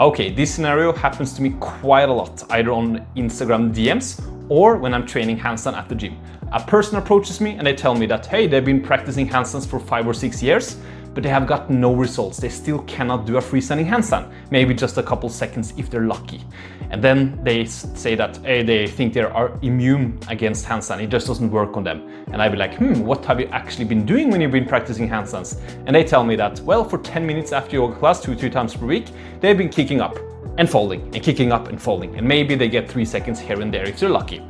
Okay, this scenario happens to me quite a lot, either on Instagram DMs or when I'm training handstand at the gym. A person approaches me and they tell me that, hey, they've been practicing handstands for 5 or 6 years, but they have got no results. They still cannot do a freestanding handstand, maybe just a couple seconds if they're lucky. And then they say that, hey, they think they are immune against handstand, it just doesn't work on them. And I'd be like, what have you actually been doing when you've been practicing handstands? And they tell me that, well, for 10 minutes after yoga class, 2-3 times per week, they've been kicking up and folding and kicking up and folding. And maybe they get 3 seconds here and there if they're lucky.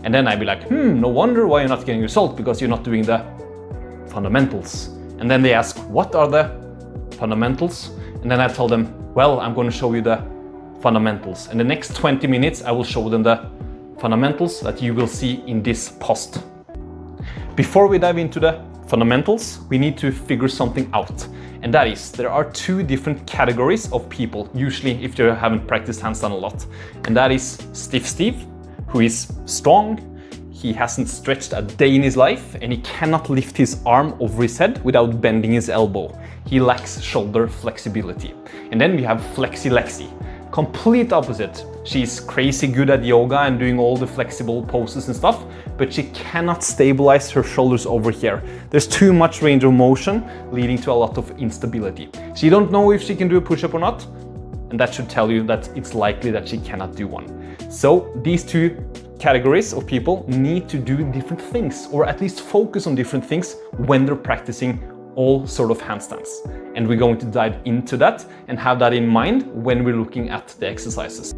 And then I'd be like, no wonder why you're not getting results, because you're not doing the fundamentals. And then they ask, what are the fundamentals? And then I tell them, well, I'm going to show you the fundamentals. In the next 20 minutes, I will show them the fundamentals that you will see in this post. Before we dive into the fundamentals, we need to figure something out. And that is, there are 2 different categories of people, usually if you haven't practiced handstand a lot. And that is Stiff Steve, who is strong. He hasn't stretched a day in his life and he cannot lift his arm over his head without bending his elbow. He lacks shoulder flexibility. And then we have Flexi Lexi, complete opposite. She's crazy good at yoga and doing all the flexible poses and stuff, but she cannot stabilize her shoulders over here. There's too much range of motion, leading to a lot of instability. She don't know if she can do a push-up or not, and that should tell you that it's likely that she cannot do one. So these 2 categories of people need to do different things, or at least focus on different things when they're practicing all sort of handstands. And we're going to dive into that and have that in mind when we're looking at the exercises.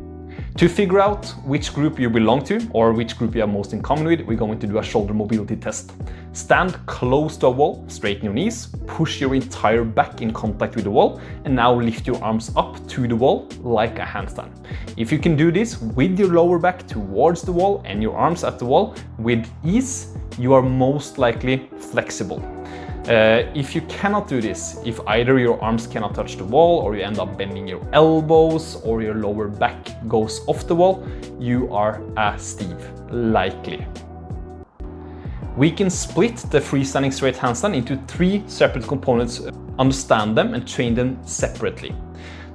To figure out which group you belong to or which group you have most in common with, we're going to do a shoulder mobility test. Stand close to a wall, straighten your knees, push your entire back in contact with the wall, and now lift your arms up to the wall like a handstand. If you can do this with your lower back towards the wall and your arms at the wall with ease, you are most likely flexible. If you cannot do this, if either your arms cannot touch the wall, or you end up bending your elbows, or your lower back goes off the wall, you are a Steve, likely. We can split the freestanding straight handstand into 3 separate components, understand them and train them separately.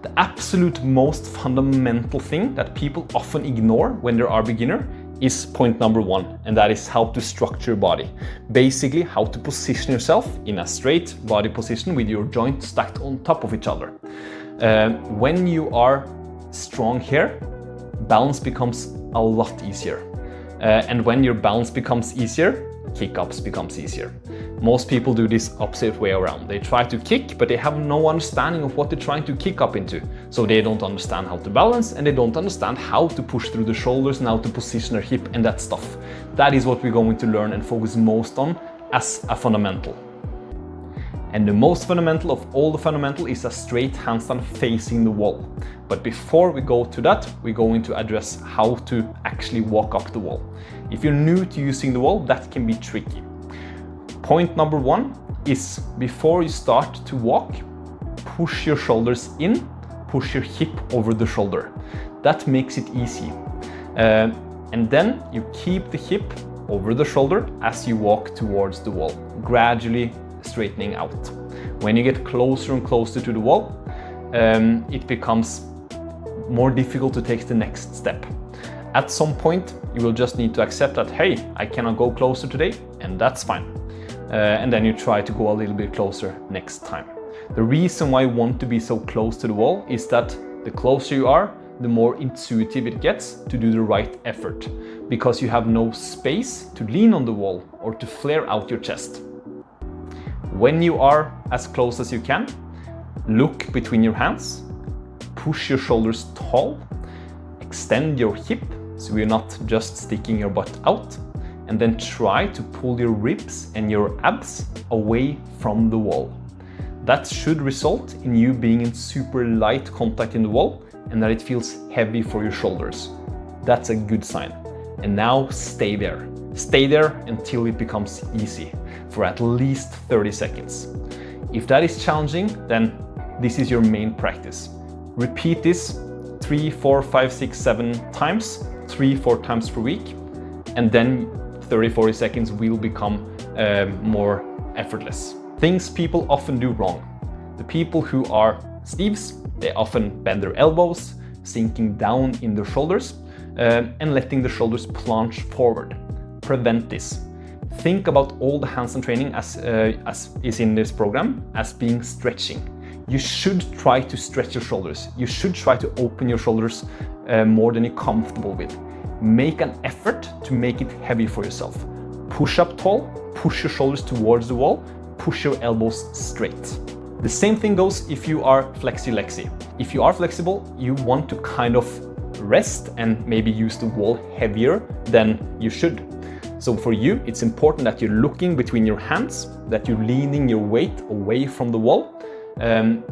The absolute most fundamental thing that people often ignore when they are beginner is point number 1, and that is how to structure your body. Basically, how to position yourself in a straight body position with your joints stacked on top of each other. When you are strong here, balance becomes a lot easier. And when your balance becomes easier, kick-ups becomes easier. Most people do this opposite way around. They try to kick, but they have no understanding of what they're trying to kick up into. So they don't understand how to balance, and they don't understand how to push through the shoulders and how to position their hip and that stuff. That is what we're going to learn and focus most on as a fundamental. And the most fundamental of all the fundamental is a straight handstand facing the wall. But before we go to that, we're going to address how to actually walk up the wall. If you're new to using the wall, that can be tricky. Point number 1 is, before you start to walk, push your shoulders in, push your hip over the shoulder. That makes it easy. And then you keep the hip over the shoulder as you walk towards the wall, gradually straightening out. When you get closer and closer to the wall, it becomes more difficult to take the next step. At some point, you will just need to accept that, hey, I cannot go closer today, and that's fine. And then you try to go a little bit closer next time. The reason why you want to be so close to the wall is that the closer you are, the more intuitive it gets to do the right effort, because you have no space to lean on the wall or to flare out your chest. When you are as close as you can, look between your hands, push your shoulders tall, extend your hip so you're not just sticking your butt out, and then try to pull your ribs and your abs away from the wall. That should result in you being in super light contact in the wall and that it feels heavy for your shoulders. That's a good sign. And now stay there. Stay there until it becomes easy for at least 30 seconds. If that is challenging, then this is your main practice. Repeat this 3, 4, 5, 6, 7 times, 3-4 times per week, and then 30-40 seconds will become more effortless. Things people often do wrong. The people who are Steves, they often bend their elbows, sinking down in their shoulders, and letting the shoulders plunge forward. Prevent this. Think about all the handstand training as is in this program as being stretching. You should try to stretch your shoulders. You should try to open your shoulders more than you're comfortable with. Make an effort to make it heavy for yourself. Push up tall, push your shoulders towards the wall, push your elbows straight. The same thing goes if you are flexi-lexi. If you are flexible, you want to kind of rest and maybe use the wall heavier than you should. So for you, it's important that you're looking between your hands, that you're leaning your weight away from the wall,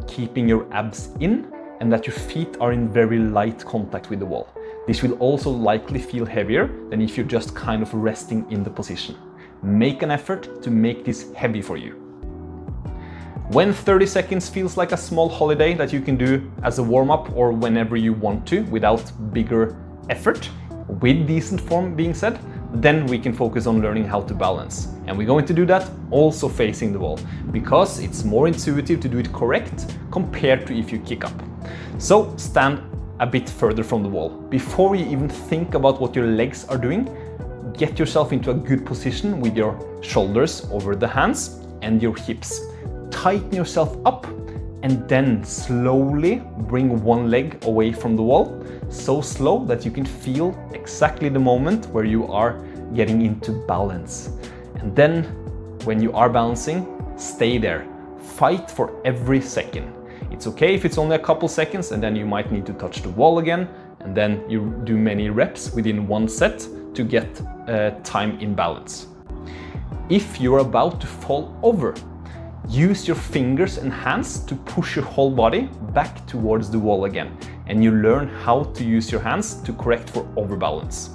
keeping your abs in, and that your feet are in very light contact with the wall. This will also likely feel heavier than if you're just kind of resting in the position. Make an effort to make this heavy for you. When 30 seconds feels like a small holiday that you can do as a warm-up or whenever you want to without bigger effort, with decent form being said, then we can focus on learning how to balance. And we're going to do that also facing the wall, because it's more intuitive to do it correct compared to if you kick up. So stand a bit further from the wall. Before you even think about what your legs are doing, get yourself into a good position with your shoulders over the hands and your hips. Tighten yourself up and then slowly bring one leg away from the wall, so slow that you can feel exactly the moment where you are getting into balance. And then when you are balancing, stay there. Fight for every second. It's okay if it's only a couple seconds and then you might need to touch the wall again, and then you do many reps within one set to get time in balance. If you're about to fall over, use your fingers and hands to push your whole body back towards the wall again, and you learn how to use your hands to correct for overbalance.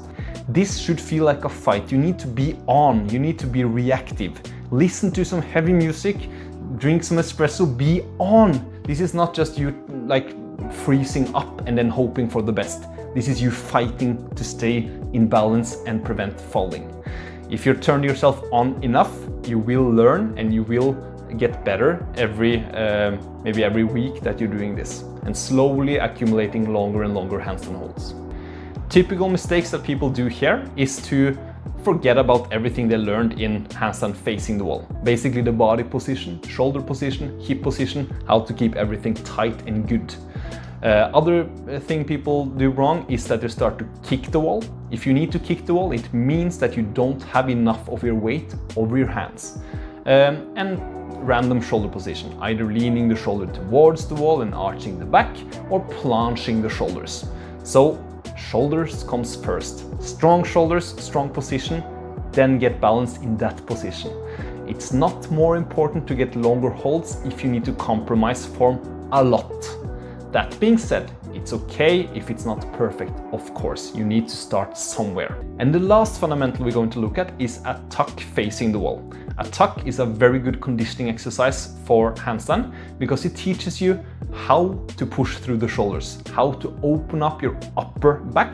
This should feel like a fight. You need to be on, you need to be reactive. Listen to some heavy music, drink some espresso, be on. This is not just you like freezing up and then hoping for the best. This is you fighting to stay in balance and prevent falling. If you turn yourself on enough, you will learn and you will get better maybe every week that you're doing this, and slowly accumulating longer and longer handstand holds. Typical mistakes that people do here is to forget about everything they learned in handstand facing the wall. Basically the body position, shoulder position, hip position, how to keep everything tight and good. Other thing people do wrong is that they start to kick the wall. If you need to kick the wall, it means that you don't have enough of your weight over your hands. And random shoulder position, either leaning the shoulder towards the wall and arching the back, or plunging the shoulders. So shoulders comes first. Strong shoulders, strong position, then get balanced in that position. It's not more important to get longer holds if you need to compromise form a lot. That being said, it's okay if it's not perfect, of course. You need to start somewhere. And the last fundamental we're going to look at is a tuck facing the wall. A tuck is a very good conditioning exercise for handstand because it teaches you how to push through the shoulders, how to open up your upper back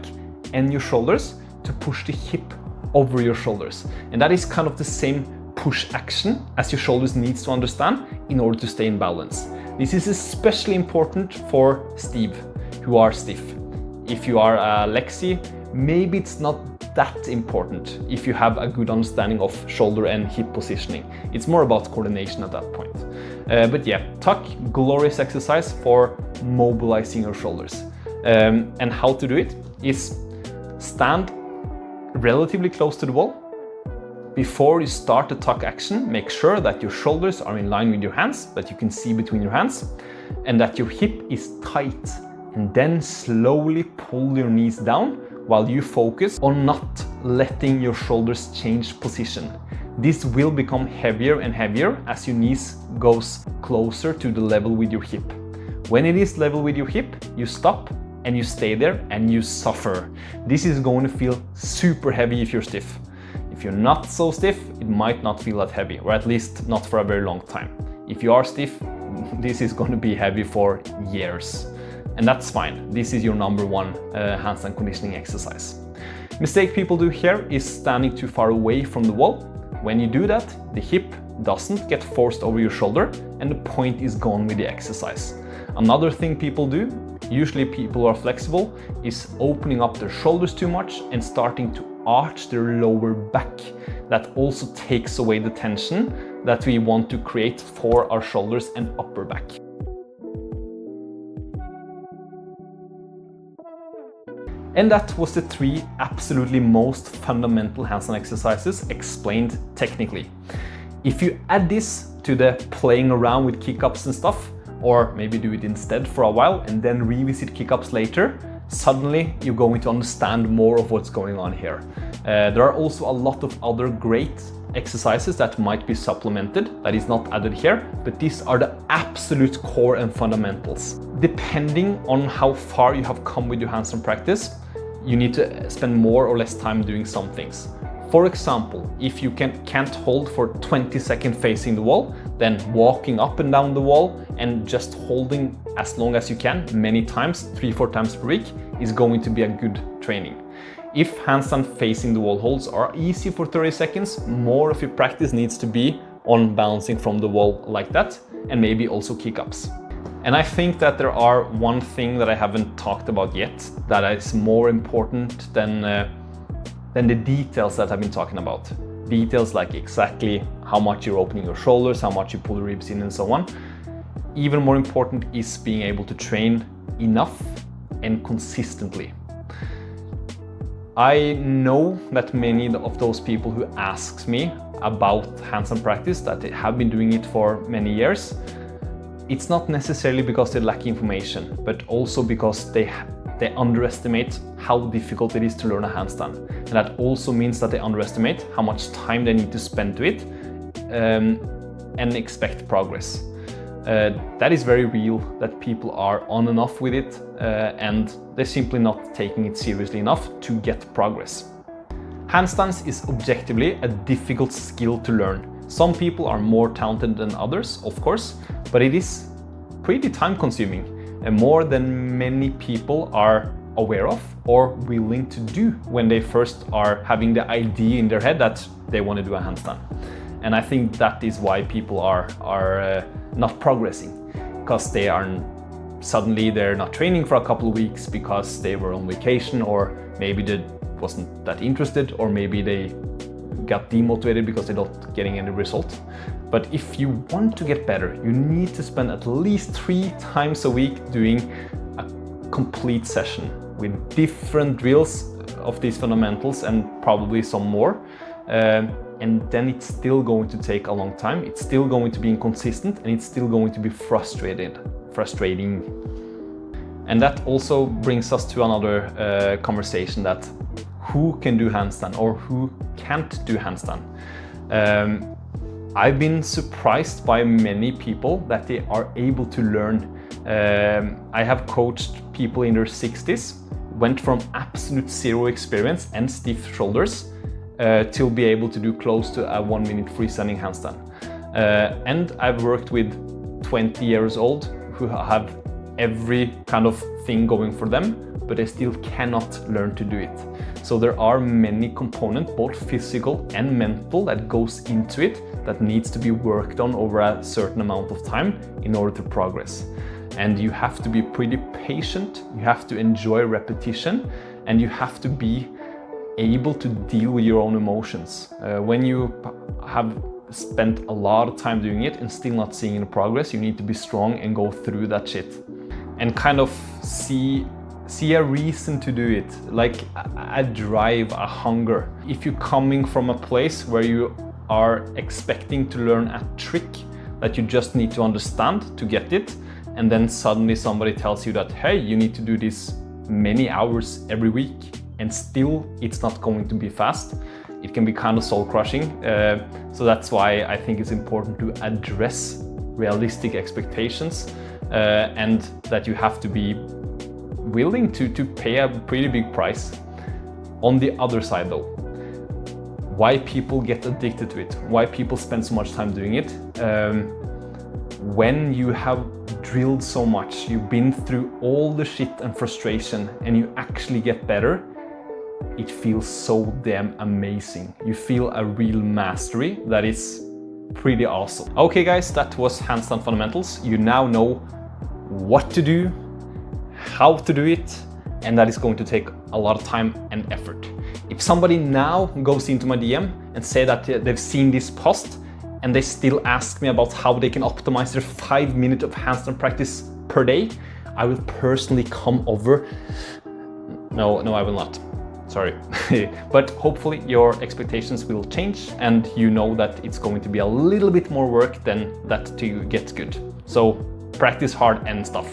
and your shoulders to push the hip over your shoulders. And that is kind of the same push action as your shoulders needs to understand in order to stay in balance. This is especially important for Steve, who are stiff. If you are a Lexi, maybe it's not that important if you have a good understanding of shoulder and hip positioning. It's more about coordination at that point. But yeah, tuck, glorious exercise for mobilizing your shoulders. And how to do it is stand relatively close to the wall. Before you start the tuck action, make sure that your shoulders are in line with your hands, that you can see between your hands, and that your hip is tight. And then slowly pull your knees down while you focus on not letting your shoulders change position. This will become heavier and heavier as your knees goes closer to the level with your hip. When it is level with your hip, you stop and you stay there and you suffer. This is going to feel super heavy if you're stiff. If you're not so stiff, it might not feel that heavy, or at least not for a very long time. If you are stiff, this is going to be heavy for years. And that's fine. This is your number one handstand conditioning exercise. Mistake people do here is standing too far away from the wall. When you do that, the hip doesn't get forced over your shoulder and the point is gone with the exercise. Another thing people do, usually people who are flexible, is opening up their shoulders too much and starting to arch their lower back. That also takes away the tension that we want to create for our shoulders and upper back. And that was the 3 absolutely most fundamental handstand exercises explained technically. If you add this to the playing around with kick-ups and stuff, or maybe do it instead for a while and then revisit kick-ups later, suddenly you're going to understand more of what's going on here. There are also a lot of other great exercises that might be supplemented, that is not added here, but these are the absolute core and fundamentals. Depending on how far you have come with your handstand practice, you need to spend more or less time doing some things. For example, if you can't hold for 20 seconds facing the wall, then walking up and down the wall and just holding as long as you can, many times, 3-4 times per week, is going to be a good training. If handstand facing the wall holds are easy for 30 seconds, more of your practice needs to be on bouncing from the wall like that, and maybe also kick-ups. And I think that there are one thing that I haven't talked about yet that is more important than the details that I've been talking about. Details like exactly how much you're opening your shoulders, how much you pull the ribs in and so on. Even more important is being able to train enough and consistently. I know that many of those people who ask me about handstand practice, that they have been doing it for many years, it's not necessarily because they lack information, but also because they underestimate how difficult it is to learn a handstand. And that also means that they underestimate how much time they need to spend to it and expect progress. That is very real, that people are on and off with it and they're simply not taking it seriously enough to get progress. Handstands is objectively a difficult skill to learn. Some people are more talented than others, of course, but it is pretty time consuming and more than many people are aware of or willing to do when they first are having the idea in their head that they want to do a handstand. And I think that is why people are not progressing, because suddenly they're not training for a couple of weeks because they were on vacation, or maybe they wasn't that interested, or maybe they got demotivated because they're not getting any result. But if you want to get better, you need to spend at least 3 times a week doing a complete session with different drills of these fundamentals and probably some more. And then it's still going to take a long time. It's still going to be inconsistent and it's still going to be frustrating. And that also brings us to another conversation, that who can do handstand or who can't do handstand. I've been surprised by many people that they are able to learn. I have coached people in their 60s, went from absolute zero experience and stiff shoulders to be able to do close to a 1-minute freestanding handstand. And I've worked with 20 years old who have every kind of thing going for them, but they still cannot learn to do it. So there are many components, both physical and mental, that goes into it, that needs to be worked on over a certain amount of time in order to progress. And you have to be pretty patient, you have to enjoy repetition, and you have to be able to deal with your own emotions. When you have spent a lot of time doing it and still not seeing any progress, you need to be strong and go through that shit and kind of see a reason to do it, like a drive, a hunger. If you're coming from a place where you are expecting to learn a trick that you just need to understand to get it, and then suddenly somebody tells you that, hey, you need to do this many hours every week, and still it's not going to be fast, it can be kind of soul-crushing. So that's why I think it's important to address realistic expectations and that you have to be willing to pay a pretty big price. On the other side though, why people get addicted to it, why people spend so much time doing it, when you have drilled so much, you've been through all the shit and frustration, and you actually get better, it feels so damn amazing. You feel a real mastery that is pretty awesome. Okay guys, that was handstand fundamentals. You now know what to do, how to do it, and that is going to take a lot of time and effort. If somebody now goes into my DM and say that they've seen this post and they still ask me about how they can optimize their 5 minutes of handstand practice per day, I will personally come over. No, I will not. Sorry. But hopefully your expectations will change and you know that it's going to be a little bit more work than that to get good. So practice hard and stuff.